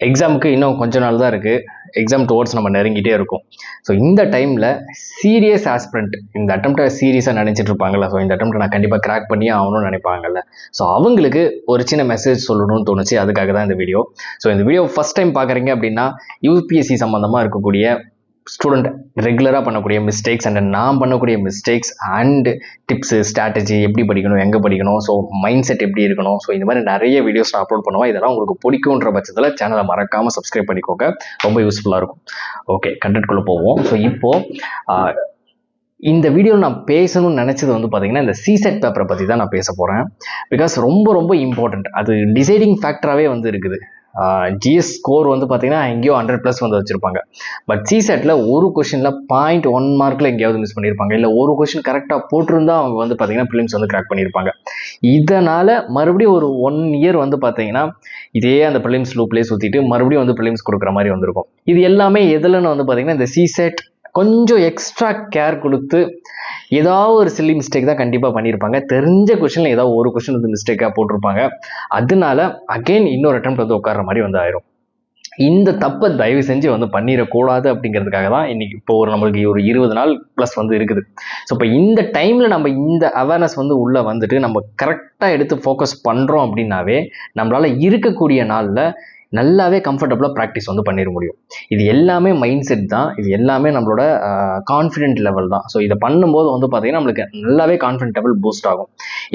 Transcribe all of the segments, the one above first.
எக்ஸாமுக்கு இன்னும் கொஞ்ச நாள் தான் இருக்குது. எக்ஸாம் டுவர்ட்ஸ் நம்ம நெருங்கிட்டே இருக்கும். ஸோ இந்த டைமில் சீரியஸ் ஆஸ்பிரண்ட் இந்த அட்டெம்ப்டை சீரியஸாக நினச்சிட்டு இருப்பாங்கல்ல, ஸோ இந்த அட்டெம்ப்டை நான் கண்டிப்பாக கிராக் பண்ணியே ஆகணும்னு நினைப்பாங்கல்ல, ஸோ அவங்களுக்கு ஒரு சின்ன மெசேஜ் சொல்லணும்னு தோணுச்சு. அதுக்காக தான் இந்த வீடியோ. ஸோ இந்த வீடியோ ஃபஸ்ட் டைம் பார்க்குறீங்க அப்படின்னா யூபிஎஸ்சி சம்மந்தமாக இருக்கக்கூடிய ஸ்டூடெண்ட் ரெகுலராக பண்ணக்கூடிய மிஸ்டேக்ஸ் அண்ட் நான் பண்ணக்கூடிய மிஸ்டேக்ஸ் அண்ட் டிப்ஸு ஸ்ட்ராட்டஜி எப்படி படிக்கணும், எங்கே படிக்கணும், ஸோ மைண்ட் செட் எப்படி இருக்கணும், ஸோ இந்த மாதிரி நிறைய வீடியோஸ் நான் அப்லோட் பண்ணுவேன். இதெல்லாம் உங்களுக்கு பிடிக்குன்ற பட்சத்தில் சேனலை மறக்காமல் சப்ஸ்கிரைப் பண்ணிக்கோங்க, ரொம்ப யூஸ்ஃபுல்லாக இருக்கும். ஓகே, கண்டென்ட்குள்ளே போவோம். ஸோ இப்போது இந்த வீடியோவில் நான் பேசணும்னு நினச்சது வந்து பார்த்தீங்கன்னா இந்த சிசெட் பேப்பரை பற்றி தான் நான் பேச போகிறேன். பிகாஸ் ரொம்ப ரொம்ப இம்பார்ட்டண்ட், அது டிசைடிங் ஃபேக்டராகவே வந்து இருக்குது. ஜிஎஸ் ஸ்கோர் வந்து பார்த்தீங்கன்னா எங்கேயோ 100+ வந்து வச்சுருப்பாங்க. பட் சிசெட்டில் ஒரு கொஷனில் 0.1 மார்க்கில் எங்கேயாவது மிஸ் பண்ணியிருப்பாங்க, இல்லை ஒரு கொஷின் கரெக்டாக போட்டிருந்தா அவங்க வந்து பார்த்தீங்கன்னா ப்ரிலிம்ஸ் வந்து கிராக் பண்ணியிருப்பாங்க. இதனால் மறுபடியும் ஒரு 1 இயர் வந்து பார்த்தீங்கன்னா இதே அந்த ப்ரிலிம்ஸ் லூப்லேயே சுற்றிட்டு மறுபடியும் வந்து ப்ரிலிம்ஸ் கொடுக்குற மாதிரி வந்திருக்கும். இது எல்லாமே எதுலன்னு வந்து பார்த்தீங்கன்னா இந்த சிசெட் கொஞ்சம் எக்ஸ்ட்ரா கேர் கொடுத்து ஏதாவது ஒரு சில்லி மிஸ்டேக் தான் கண்டிப்பாக பண்ணியிருப்பாங்க. தெரிஞ்ச கொஷனில் ஏதாவது ஒரு கொஷின் வந்து மிஸ்டேக்காக போட்டிருப்பாங்க. அதனால அகெயின் இன்னொரு அட்டெம்ப்ட் வந்து உட்கார்ற மாதிரி வந்து ஆயிரும். இந்த தப்பை தயவு செஞ்சு வந்து பண்ணிடக்கூடாது அப்படிங்கிறதுக்காக தான் இன்னைக்கு இப்போ நம்மளுக்கு ஒரு 20 நாள் ப்ளஸ் வந்து இருக்குது. ஸோ இப்போ இந்த டைமில் நம்ம இந்த அவேர்னஸ் வந்து உள்ளே வந்துட்டு நம்ம கரெக்டாக எடுத்து ஃபோக்கஸ் பண்ணுறோம் அப்படின்னாவே நம்மளால் இருக்கக்கூடிய நாளில் நல்லாவே கம்ஃபர்டபுளாக ப்ராக்டிஸ் வந்து பண்ணிட முடியும். இது எல்லாமே மைண்ட் செட் தான், இது எல்லாமே நம்மளோட கான்ஃபிடென்ட் லெவல் தான். ஸோ இதை பண்ணும்போது வந்து பார்த்தீங்கன்னா நம்மளுக்கு நல்லாவே கான்ஃபிடென்ட் லெவல் பூஸ்ட் ஆகும்.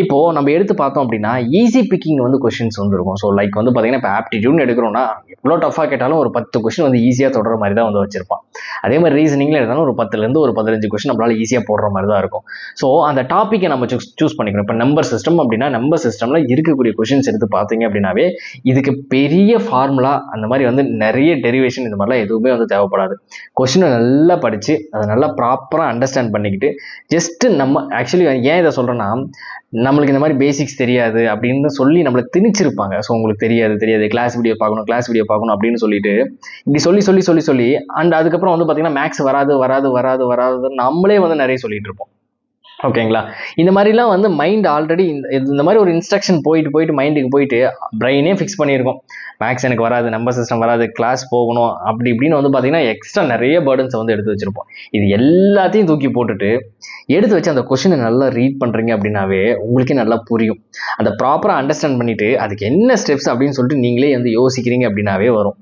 இப்போது நம்ம எடுத்து பார்த்தோம் அப்படின்னா ஈஸி பிக்கிங் வந்து கொஷின்ஸ் வந்து இருக்கும். ஸோ லைக் வந்து பார்த்தீங்கன்னா இப்போ ஆப்டிடியூட்னு எடுக்கிறோம்னா எவ்வளோ டஃபாக கேட்டாலும் ஒரு 10 கொஷின் வந்து ஈஸியாக தொடர மாதிரி தான் வந்து வச்சிருப்பான். அதே மாதிரி ரீசனிங்கில் எடுத்தாலும் ஒரு 10லேருந்து ஒரு 15 கொஷின் நம்மளால் ஈஸியாக போடுற மாதிரி தான் இருக்கும். ஸோ அந்த டாப்பிக்கை நம்ம சூஸ் பண்ணிக்கணும். இப்போ நம்பர் சிஸ்டம் அப்படின்னா நம்பர் சிஸ்டமில் இருக்கக்கூடிய கொஷின்ஸ் எடுத்து பார்த்தீங்க அப்படின்னாவே இதுக்கு பெரிய ஃபார்முலா அந்த மாதிரி வந்து நிறைய டெரிவேஷன் இந்த மாதிரிலாம் எதுவுமே வந்து தேவைப்படாது. கொஷினை நல்லா படித்து அதை நல்லா ப்ராப்பராக அண்டர்ஸ்டாண்ட் பண்ணிக்கிட்டு ஜஸ்ட்டு நம்ம ஆக்சுவலி ஏன் இதை சொல்கிறேன்னா நம்மளுக்கு இந்த மாதிரி பேசிக்ஸ் தெரியாது அப்படின்னு சொல்லி நம்மளை திணிச்சிருப்பாங்க. ஸோ உங்களுக்கு தெரியாது கிளாஸ் வீடியோ பார்க்கணும் அப்படின்னு சொல்லிட்டு இப்படி சொல்லி அண்ட் அதுக்கப்புறம் வந்து பார்த்தீங்கன்னா மேக்ஸ் வராது நம்மளே வந்து நிறைய சொல்லிட்டு இருப்போம். ஓகேங்களா? இந்த மாதிரிலாம் வந்து மைண்ட் ஆல்ரெடி இந்த மாதிரி ஒரு இன்ஸ்ட்ரக்ஷன் போயிட்டு மைண்டுக்கு போயிட்டு பிரெயினே ஃபிக்ஸ் பண்ணியிருக்கோம். மேக்ஸ் எனக்கு வராது, நம்பர் சிஸ்டம் வராது, கிளாஸ் போகணும் அப்படி இப்படின்னு வந்து பார்த்தீங்கன்னா எக்ஸ்ட்ரா நிறைய பேர்டன்ஸை வந்து எடுத்து வச்சிருப்போம். இது எல்லாத்தையும் தூக்கி போட்டுட்டு எடுத்து வச்சு அந்த கொஷினை நல்லா ரீட் பண்ணுறீங்க அப்படின்னாவே உங்களுக்கே நல்லா புரியும். அந்த ப்ராப்பராக அண்டர்ஸ்டாண்ட் பண்ணிட்டு அதுக்கு என்ன ஸ்டெப்ஸ் அப்படின்னு சொல்லிட்டு நீங்களே வந்து யோசிக்கிறீங்க அப்படின்னாவே வரும்.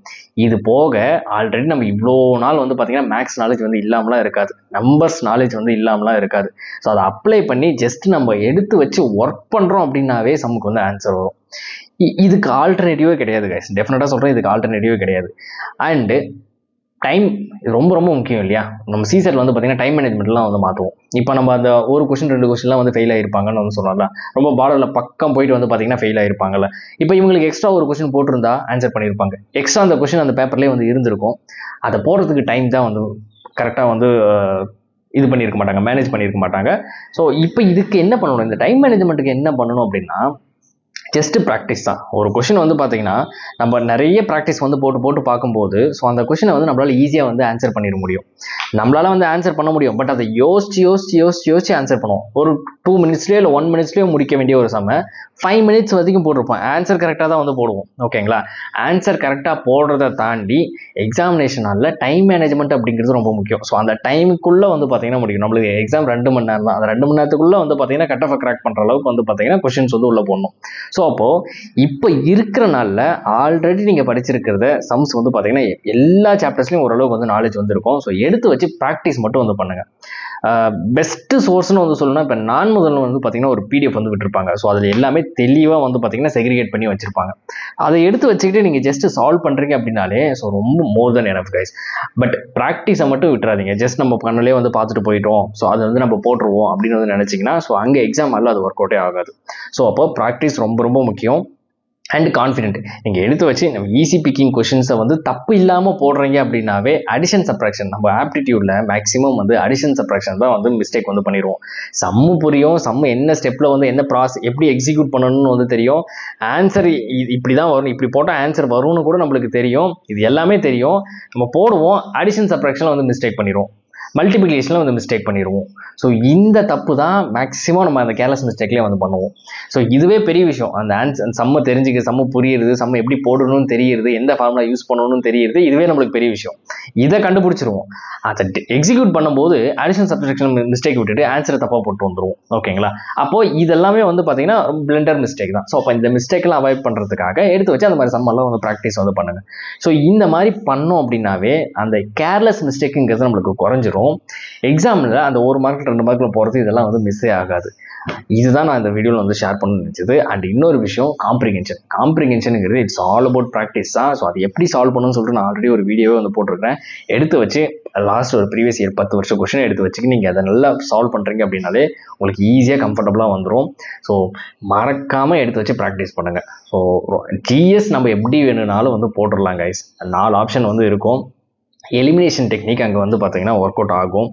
இது போக ஆல்ரெடி நம்ம இவ்வளோ நாள் வந்து பார்த்தீங்கன்னா மேக்ஸ் நாலேஜ் வந்து இல்லாமலாம் இருக்காது, நம்பர்ஸ் நாலேஜ் வந்து இல்லாமலாம் இருக்காது. ஸோ அதை அப்ளை பண்ணி ஜஸ்ட் நம்ம எடுத்து வச்சு ஒர்க் பண்ணுறோம் அப்படின்னாவே சம்முக்கு வந்து ஆன்சர் வரும். இதுக்கு ஆல்டர்னேட்டிவே கிடையாது கைஸ், டெஃபினட்டாக சொல்கிறேன், இதுக்கு ஆல்டர்னேட்டிவே கிடையாது. அண்டு டைம் ரொம்ப ரொம்ப முக்கியம் இல்லையா? நம்ம சிசெட்டில் வந்து பார்த்தீங்கன்னா டைம் மேனேஜ்மெண்ட்லாம் வந்து மாற்றுவோம். இப்போ நம்ம அந்த ஒரு கொஷின் 2 கொஷின்லாம் வந்து ஃபெயில் ஆகிருப்பாங்கன்னு வந்து சொன்னால, ரொம்ப பார்டரில் பக்கம் போயிட்டு வந்து பார்த்தீங்கன்னா ஃபெயில் ஆகிருப்பாங்கல்ல. இப்போ இவங்களுக்கு எக்ஸ்ட்ரா ஒரு கொஷின் போட்டிருந்தா ஆன்சர் பண்ணியிருப்பாங்க. எக்ஸ்ட்ரா அந்த கொஷின் அந்த பேப்பர்லேயே வந்து இருந்திருக்கும். அதை போடுறதுக்கு டைம் தான் வந்து கரெக்டாக வந்து இது பண்ணியிருக்க மாட்டாங்க, மேனேஜ் பண்ணியிருக்க மாட்டாங்க. ஸோ இப்போ இதுக்கு என்ன பண்ணணும், இந்த டைம் மேனேஜ்மெண்ட்டுக்கு என்ன பண்ணணும் அப்படின்னா ஜஸ்ட் ப்ராக்டிஸ் தான். ஒரு கொஷின் வந்து பார்த்தீங்கன்னா நம்ம நிறைய ப்ராக்டிஸ் வந்து போட்டு பார்க்கும்போது ஸோ அந்த கொஷினை வந்து நம்மளால் ஈஸியாக வந்து ஆன்சர் பண்ணிட முடியும். நம்மளால் வந்து ஆன்சர் பண்ண முடியும். பட் அதை யோசிச்சு ஆன்சர் பண்ணுவோம். ஒரு 2 மினிட்ஸ்லேயோ இல்லை 1 மினிட்ஸ்லேயோ முடிக்க வேண்டிய ஒரு சம 5 மினிட்ஸ் வரைக்கும் போட்டிருப்போம். ஆன்சர் கரெக்டாக தான் வந்து போடுவோம். ஓகேங்களா? ஆன்சர் கரெக்டாக போடுறதை தாண்டி எக்ஸாமினேஷன் ஹாலில் டைம் மேனேஜ்மெண்ட் அப்படிங்கிறது ரொம்ப முக்கியம். ஸோ அந்த டைமுக்குள்ளே வந்து பார்த்தீங்கன்னா முடியும். நம்மளுக்கு எக்ஸாம் 2 மணி நேரம் தான். அந்த 2 மணி நேரத்துக்குள்ளே வந்து பார்த்தீங்கன்னா கட் ஆஃப் கிராக் பண்ணுற அளவுக்கு வந்து பார்த்தீங்கன்னா கொஷின்ஸ் வந்து உள்ளே போடணும். ஸோ அப்போது இப்போ இருக்கிற நாளில் ஆல்ரெடி நீங்கள் படிச்சிருக்கிறத சம்ஸ் வந்து பார்த்தீங்கன்னா எல்லா சாப்டர்ஸ்லையும் ஓரளவுக்கு வந்து நாலேஜ் வந்துருக்கும். ஸோ எடுத்து வச்சு ப்ராக்டிஸ் மட்டும் வந்து பண்ணுங்கள். பெஸ்ட்டு சோர்ஸ்னு வந்து சொல்லணும்னா இப்போ நான் முதல்ல வந்து பார்த்தீங்கன்னா ஒரு PDF வந்து விட்டுருப்பாங்க. ஸோ அதில் எல்லாமே தெளிவாக வந்து பார்த்தீங்கன்னா செக்ரிகேட் பண்ணி வச்சுருப்பாங்க. அதை எடுத்து வச்சுக்கிட்டு நீங்கள் ஜஸ்ட் சால்வ் பண்ணுறீங்க அப்படின்னாலே ஸோ ரொம்ப மோர் தென் எனஃப் கைஸ். பட் ப்ராக்டிஸை மட்டும் விட்டுறாதீங்க. ஜஸ்ட் நம்ம கண்ணிலே வந்து பார்த்துட்டு போயிட்டோம், ஸோ அதை வந்து நம்ம போட்டுருவோம் அப்படின்னு வந்து நினச்சிங்கன்னா ஸோ அங்கே எக்ஸாம் ஆகல அது ஒர்க் அவுட்டே ஆகாது. ஸோ அப்போ ப்ராக்டிஸ் ரொம்ப ரொம்ப முக்கியம். அண்ட் கான்ஃபிடென்ட் நீங்கள் எடுத்து வச்சு நம்ம ஈஸி பிக்கிங் கொஷின்ஸை வந்து தப்பு இல்லாமல் போடுறீங்க அப்படின்னாவே அடிஷன் சப்ராக்ஷன் நம்ம ஆப்டிடியூடில் மேக்ஸிமம் வந்து அடிஷன் சப்ராக்ஷன் தான் வந்து மிஸ்டேக் வந்து பண்ணிடுவோம். சம்மு புரியும், சம்மு என்ன ஸ்டெப்பில் வந்து என்ன எப்படி எக்ஸிக்யூட் பண்ணணும்னு வந்து தெரியும். ஆன்சர் இப்படி தான் வரும், இப்படி போட்டால் ஆன்சர் வரும்னு கூட நம்மளுக்கு தெரியும். இது எல்லாமே தெரியும். நம்ம போடுவோம், அடிஷன் சப்ராக்ஷனில் வந்து மிஸ்டேக் பண்ணிடுவோம். மல்டிபிளிகேஷனில் வந்து மிஸ்டேக் பண்ணிடுவோம். ஸோ இந்த தப்பு தான் மேக்ஸிமம் நம்ம அந்த கேர்லெஸ் மிஸ்டேக்லேயே வந்து பண்ணுவோம். ஸோ இதுவே பெரிய விஷயம். அந்த ஆன்சர் சம்ம தெரிஞ்சுக்க, சம்ம புரியுறது, சம்ம எப்படி போடணும்னு தெரியுது, எந்த ஃபார்முலா யூஸ் பண்ணணும்னு தெரியுது, இதுவே நம்மளுக்கு பெரிய விஷயம். இதை கண்டுபிடிச்சிருவோம். அதை எக்ஸிக்யூட் பண்ணும்போது அடிஷன் சப்ட்ராக்ஷன் மிஸ்டேக் விட்டுட்டு ஆன்சரை தப்பாக போட்டு வந்துருவோம். ஓகேங்களா? அப்போது இதெல்லாமே வந்து பார்த்தீங்கன்னா பிளண்டர் மிஸ்டேக் தான். ஸோ அப்போ இந்த மிஸ்டேக்கெல்லாம் அவாய்ட் பண்ணுறதுக்காக எடுத்து வச்சு அந்த மாதிரி சம்மெல்லாம் வந்து ப்ராக்டிஸ் வந்து பண்ணுங்கள். ஸோ இந்த மாதிரி பண்ணோம் அப்படின்னாவே அந்த கேர்லெஸ் மிஸ்டேக்குங்கிறது நம்மளுக்கு குறைஞ்சிரும். எக்ஸாமில் அந்த 1 மார்க் 2 மார்க்கில் போகிறது இதெல்லாம் வந்து மிஸ்ஸே ஆகாது. இதுதான் நான் இந்த வீடியோவில் வந்து ஷேர் பண்ண நினச்சது. அண்ட் இன்னொரு விஷயம் காம்ப்ரிகென்ஷனுங்கிறது இட்ஸ் ஆல் அபவுட் ப்ராக்டிஸ் தான். ஸோ அது எப்படி சால்வ் பண்ணணும்னு சொல்லிட்டு நான் ஆல்ரெடி ஒரு வீடியோவே வந்து போட்டிருக்கேன். எடுத்து வச்சு லாஸ்ட் ஒரு ப்ரீவியஸ் இயர் 10 வருஷம் கொஸ்டின் எடுத்து வச்சுக்கு நீங்கள் அதை நல்லா சால்வ் பண்ணுறீங்க அப்படின்னாலே உங்களுக்கு ஈஸியாக கம்ஃபர்டபுளாக வந்துடும். ஸோ மறக்காமல் எடுத்து வச்சு ப்ராக்டிஸ் பண்ணுங்கள். ஸோ ஜிஎஸ் நம்ம எப்படி வேணும்னாலும் வந்து போட்டுடலாம் கைஸ். 4 ஆப்ஷன் வந்து இருக்கும். எலிமினேஷன் டெக்னிக் அங்கே வந்து பார்த்தீங்கன்னா ஒர்க் அவுட் ஆகும்.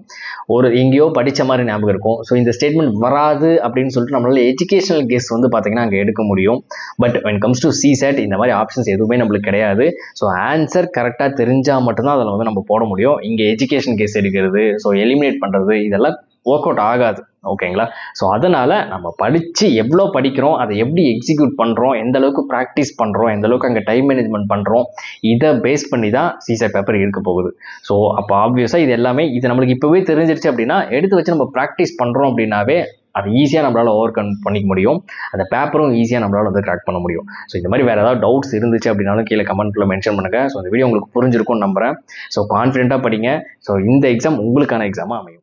ஒரு எங்கேயோ படித்த மாதிரி ஞாபகம் இருக்கும். ஸோ இந்த ஸ்டேட்மெண்ட் வராது அப்படின்னு சொல்லிட்டு நம்மளால எஜுகேஷனல் கெஸ் வந்து பார்த்தீங்கன்னா அங்கே எடுக்க முடியும். But when comes to CSAT இந்த மாதிரி ஆப்ஷன்ஸ் எதுவுமே நம்மளுக்கு கிடையாது. ஸோ ஆன்சர் கரெக்டாக தெரிஞ்சால் மட்டும்தான் அதில் வந்து நம்ம போட முடியும். இங்கே எஜுகேஷன் கெஸ் எடுக்கிறது, ஸோ எலிமினேட் பண்ணுறது இதெல்லாம் ஒர்க் அவுட் ஆகாது. ஓகேங்களா? ஸோ அதனால் நம்ம படித்து எவ்வளோ படிக்கிறோம், அதை எப்படி எக்ஸிக்யூட் பண்ணுறோம், எந்த அளவுக்கு ப்ராக்டிஸ் பண்ணுறோம், எந்த அளவுக்கு அங்கே டைம் மேனேஜ்மெண்ட் பண்ணுறோம், இதை பேஸ் பண்ணி தான் CSAT பேப்பர் இருக்க போகுது. ஸோ அப்போ ஆப்வியஸாக இது எல்லாமே இது நம்மளுக்கு இப்போவே தெரிஞ்சிருச்சு அப்படின்னா எடுத்து வச்சு நம்ம ப்ராக்டிஸ் பண்ணுறோம் அப்படின்னாவே அது ஈஸியாக நம்மளால் ஓவர் கம் பண்ணிக்க முடியும். அந்த பேப்பரும் ஈஸியாக நம்மளால் வந்து கிராக் பண்ண முடியும். ஸோ இந்த மாதிரி வேறு ஏதாவது டவுட்ஸ் இருந்துச்சு அப்படின்னாலும் கீழே கமெண்ட்டில் மென்ஷன் பண்ணுங்கள். ஸோ இந்த வீடியோ உங்களுக்கு புரிஞ்சிருக்கும்னு நம்புகிறேன். ஸோ கான்ஃபிடென்ட்டாக படிங்க. ஸோ இந்த எக்ஸாம் உங்களுக்கான எக்ஸாமாக அமையும்.